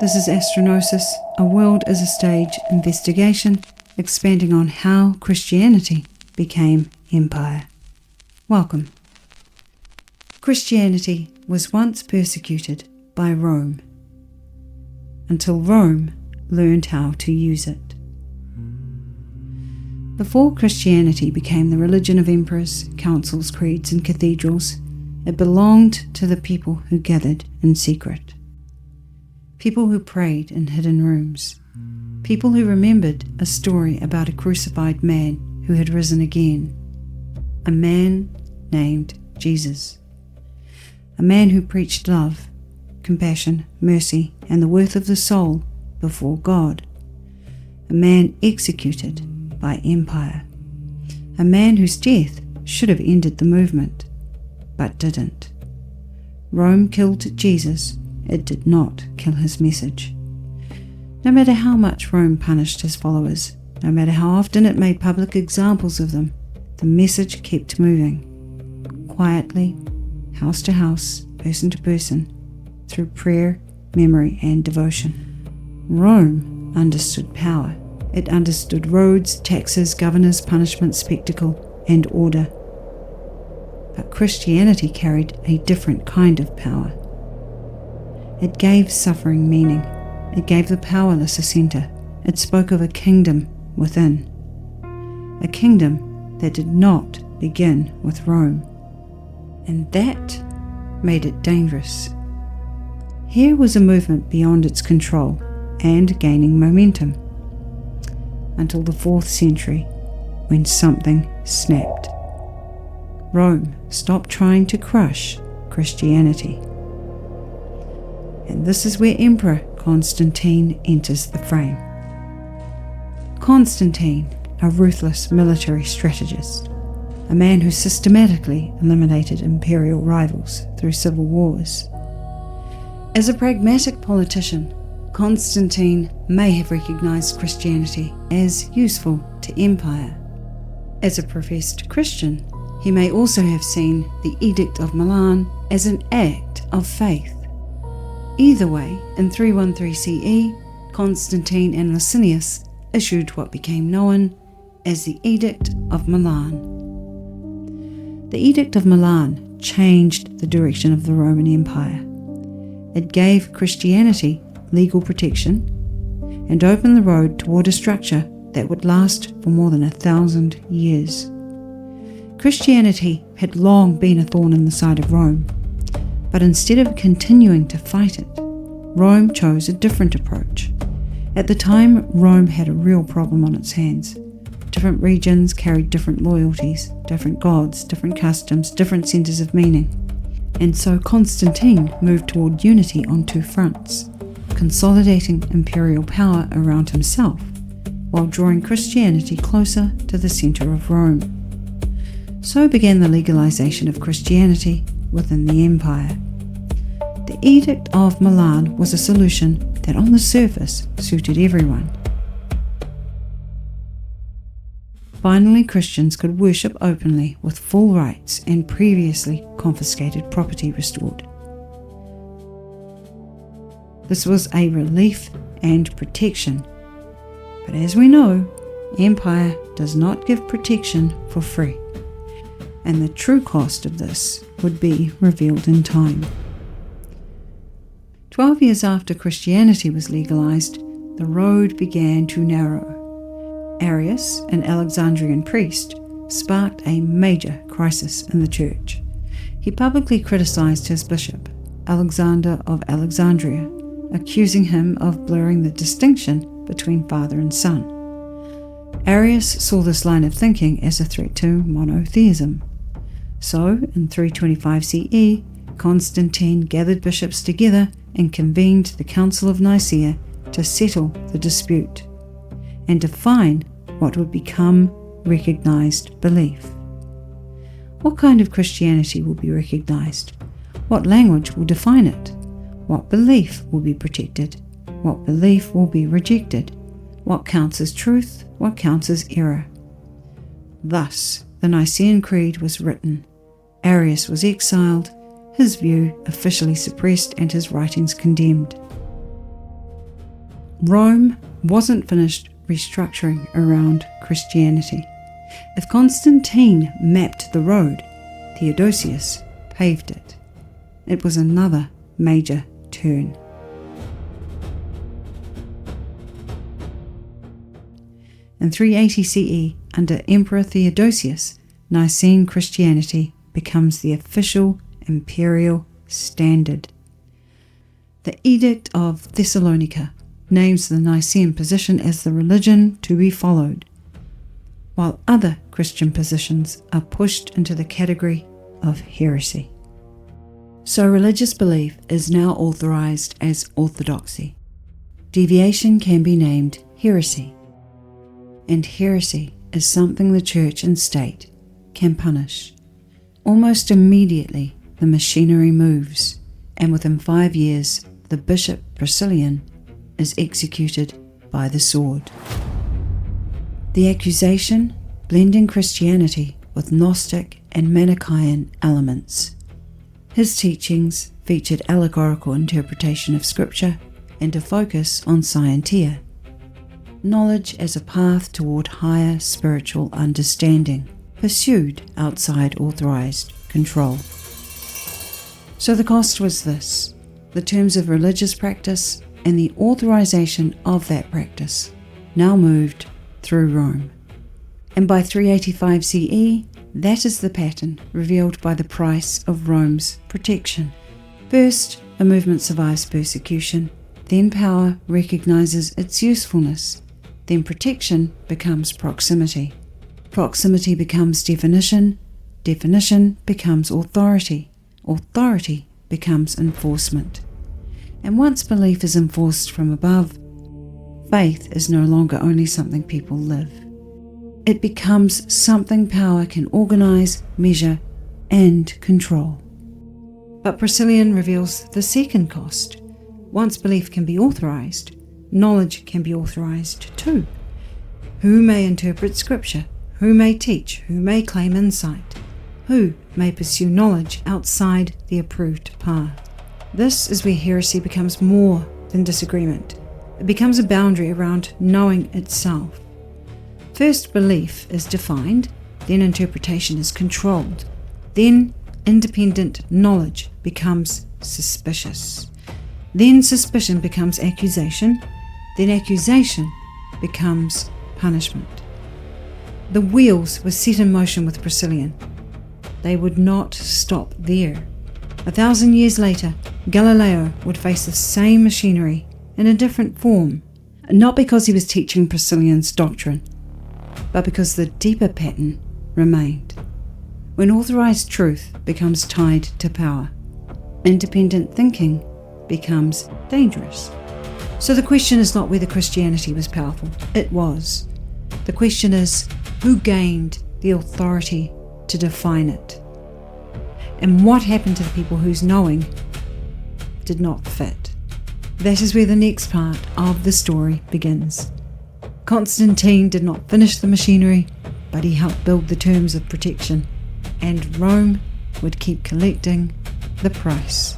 This is Astronosis, a world as a stage investigation expanding on how Christianity became empire. Welcome. Christianity was once persecuted by Rome, until Rome learned how to use it. Before Christianity became the religion of emperors, councils, creeds, and cathedrals, it belonged to the people who gathered in secret. People who prayed in hidden rooms. People who remembered a story about a crucified man who had risen again. A man named Jesus. A man who preached love, compassion, mercy, and the worth of the soul before God. A man executed by empire. A man whose death should have ended the movement, but didn't. Rome killed Jesus. It did not kill his message. No matter how much Rome punished his followers, no matter how often it made public examples of them, the message kept moving. Quietly, house to house, person to person, through prayer, memory, and devotion. Rome understood power. It understood roads, taxes, governors, punishment, spectacle, and order. But Christianity carried a different kind of power. It gave suffering meaning. It gave the powerless a centre. It spoke of a kingdom within. A kingdom that did not begin with Rome. And that made it dangerous. Here was a movement beyond its control and gaining momentum. Until the 4th century, when something snapped. Rome stopped trying to crush Christianity. And this is where Emperor Constantine enters the frame. Constantine, a ruthless military strategist, a man who systematically eliminated imperial rivals through civil wars. As a pragmatic politician, Constantine may have recognized Christianity as useful to empire. As a professed Christian, he may also have seen the Edict of Milan as an act of faith. Either way, in 313 CE, Constantine and Licinius issued what became known as the Edict of Milan. The Edict of Milan changed the direction of the Roman Empire. It gave Christianity legal protection and opened the road toward a structure that would last for more than 1,000 years. Christianity had long been a thorn in the side of Rome. But instead of continuing to fight it, Rome chose a different approach. At the time, Rome had a real problem on its hands. Different regions carried different loyalties, different gods, different customs, different centres of meaning. And so Constantine moved toward unity on 2 fronts, consolidating imperial power around himself, while drawing Christianity closer to the centre of Rome. So began the legalization of Christianity within the empire. The Edict of Milan was a solution that on the surface suited everyone. Finally, Christians could worship openly with full rights and previously confiscated property restored. This was a relief and protection. But as we know, empire does not give protection for free. And the true cost of this would be revealed in time. 12 years after Christianity was legalized, the road began to narrow. Arius, an Alexandrian priest, sparked a major crisis in the church. He publicly criticized his bishop, Alexander of Alexandria, accusing him of blurring the distinction between father and son. Arius saw this line of thinking as a threat to monotheism. So, in 325 CE, Constantine gathered bishops together and convened the Council of Nicaea to settle the dispute and define what would become recognized belief. What kind of Christianity will be recognized? What language will define it? What belief will be protected? What belief will be rejected? What counts as truth? What counts as error? Thus, the Nicene Creed was written. Arius was exiled, his view officially suppressed and his writings condemned. Rome wasn't finished restructuring around Christianity. If Constantine mapped the road, Theodosius paved it. It was another major turn. In 380 CE, under Emperor Theodosius, Nicene Christianity becomes the official imperial standard. The Edict of Thessalonica names the Nicene position as the religion to be followed, while other Christian positions are pushed into the category of heresy. So religious belief is now authorized as orthodoxy. Deviation can be named heresy, and heresy is something the church and state can punish. Almost immediately the machinery moves, and within 5 years the bishop Priscillian is executed by the sword. The accusation, blending Christianity with Gnostic and Manichaean elements. His teachings featured allegorical interpretation of Scripture and a focus on scientia, knowledge as a path toward higher spiritual understanding, pursued outside authorized control. So the cost was this: the terms of religious practice and the authorization of that practice now moved through Rome. And by 385 CE, that is the pattern revealed by the price of Rome's protection. First, a movement survives persecution, then power recognizes its usefulness, then protection becomes proximity. Proximity becomes definition, definition becomes authority, authority becomes enforcement. And once belief is enforced from above, faith is no longer only something people live. It becomes something power can organize, measure, and control. But Priscillian reveals the second cost. Once belief can be authorized, knowledge can be authorized too. Who may interpret Scripture? Who may teach? Who may claim insight? Who may pursue knowledge outside the approved path? This is where heresy becomes more than disagreement. It becomes a boundary around knowing itself. First, belief is defined, then interpretation is controlled, then independent knowledge becomes suspicious, then suspicion becomes accusation, then accusation becomes punishment. The wheels were set in motion with Priscillian. They would not stop there. 1,000 years later, Galileo would face the same machinery in a different form, not because he was teaching Priscillian's doctrine, but because the deeper pattern remained. When authorized truth becomes tied to power, independent thinking becomes dangerous. So the question is not whether Christianity was powerful. It was. The question is, who gained the authority to define it? And what happened to the people whose knowing did not fit? That is where the next part of the story begins. Constantine did not finish the machinery, but he helped build the terms of protection, and Rome would keep collecting the price.